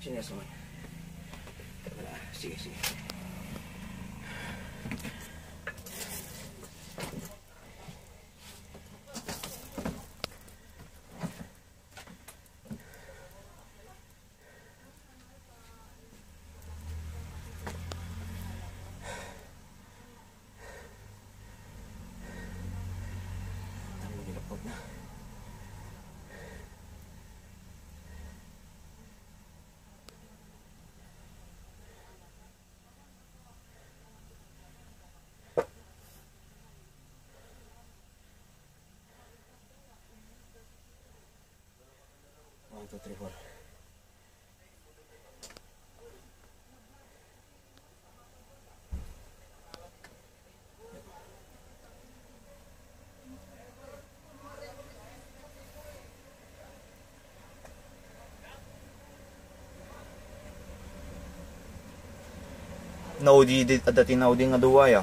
Sinyas naman. Sige, sige. One, two, three, four. Naudi dati naudi nga duwaya.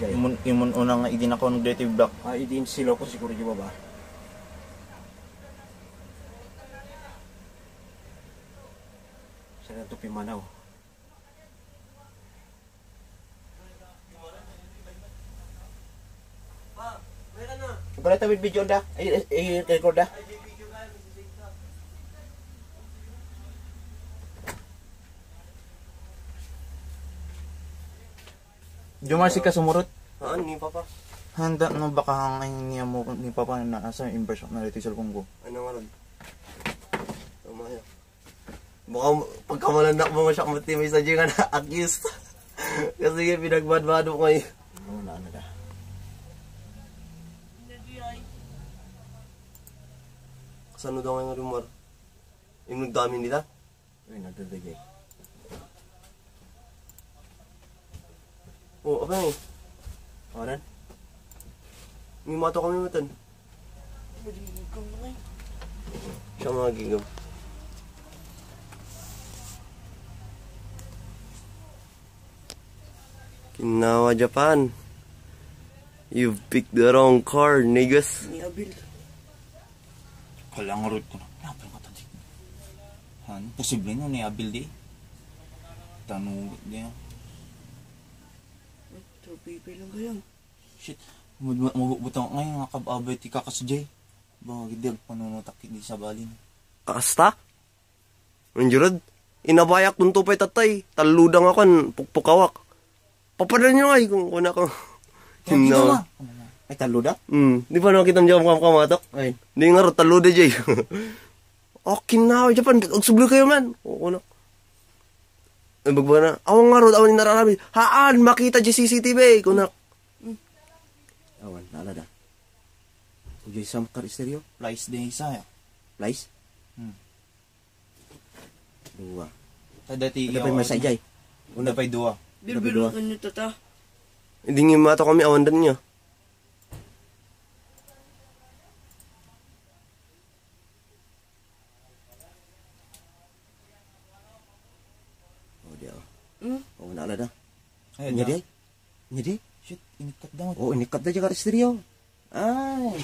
Jay. Imun una nga idin ako ng dirty block. Idin silo ko siguro di ba? Sana to pimanaw. Kung tawid video da, ay record da. Jumar si ka sumurot. Ni papa. Handa no baka hangin niya mo ni papa na asa impression na rito sa kong ko. Ano nga ron? Tumaya. Baka pagkamalandak mo siya kumati may sa dyan na accused. Kasi pinagbadbado ko ngayon. Ano na da. Kasano daw ngayon rumor? Yung nagdami nila? Ay, nagdadagay. Oh, apa ni? Oran? May mato kami matan. Magigigam na ngayon. Siya magigigam. Kinawa Japan. You've picked the wrong car, niggas. Ni Abil. Kalang root ko na. Napal ka tansik. Han, posible no ni Abil di. Tanong di. Pipi lang kayo. Shit. Magbutang ngayon nga kababay ti kakasjay. Bakit di panunutak hindi sa balin. Kakasta? Manjurad? Inabayak kung tupay tatay. Taludang ako, pukpukawak. Papadala nyo ay kung kuna ko. No. Ay taluda? Di ba nakita mo dyan kamatok? Ay. Di nga ro, taluda jay. Okay na, Japan. Agsubli kayo man. O kuna. Ay bagbaga na. Awan nga ro, awan ni nararami. Haan, makita dyan CCTV. Kuna. Awan, naalala. Ujay sa makar stereo. Lice din isa ya. Lice? Dua. Dati Ada pa yung masajay. Una pa'y dua. Bilbilan ka nyo tata. Hindi nga mato kami awandan niya. Oh, dia. Oh, naalala. Ay, Nya di? Nya di? Shit, inikat daw. Oh, inikat na dyan ka stereo. Ay.